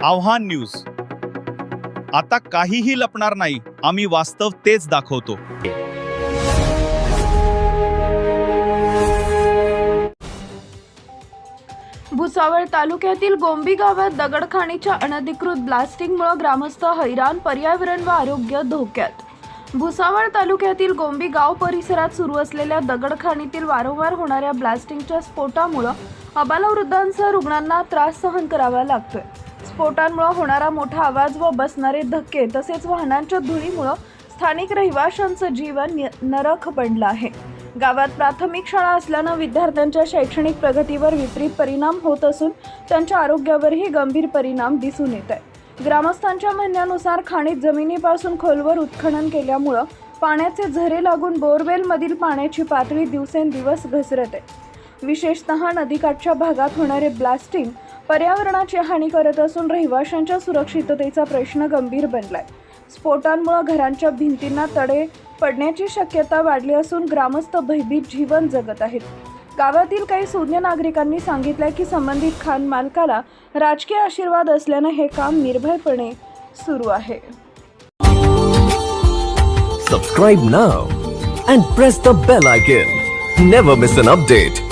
आव्हान न्यूज. आता काहीही लपणार नाही, आम्ही वास्तव तेच दाखवतो. भुसावळ तालुक्यातील गोंबी गावात दगडखाणीच्या अनधिकृत ब्लास्टिंगमुळे ग्रामस्थ हैराण, पर्यावरण व आरोग्य धोक्यात. भुसावळ तालुक्यातील गोंबी गाव परिसरात सुरू असलेल्या दगडखाणीतील वारंवार होणाऱ्या ब्लास्टिंगच्या स्फोटामुळे आबालवृद्धांसह रुग्णांना त्रास सहन करावा लागतोय. स्फोटांमुळे होणारा मोठा आवाज व बसणारे धक्के तसेच वाहनांच्या धुळीमुळे स्थानिक रहिवाशांचं जीवन नरक बनलं आहे. गावात प्राथमिक शाळा असल्यानं विद्यार्थ्यांच्या शैक्षणिक प्रगतीवर विपरीत परिणाम होत असून त्यांच्या आरोग्यावरही गंभीर परिणाम दिसून येत आहे. ग्रामस्थांच्या म्हणण्यानुसार खाणीत जमिनीपासून खोलवर उत्खनन केल्यामुळं पाण्याचे झरे लागून बोरवेलमधील पाण्याची पातळी दिवसेंदिवस घसरत आहे. विशेषतः नदीकाठच्या भागात होणारे ब्लास्टिंग पर्यावरणाची हानी करत असून रहिवाशांच्या सुरक्षिततेचा प्रश्न गंभीर बनलाय. स्फोटांमुळे घरांच्या भिंतींना तडे पडण्याची शक्यता वाढली असून ग्रामस्थ भयभीत जीवन जगत आहेत. गावातील काही सुज्ञ नागरिकांनी सांगितले की संबंधित खान मालकाला राजकीय आशीर्वाद असल्याने हे काम निर्भयपणे सुरू आहे. Subscribe now and press the bell icon. Never miss an update.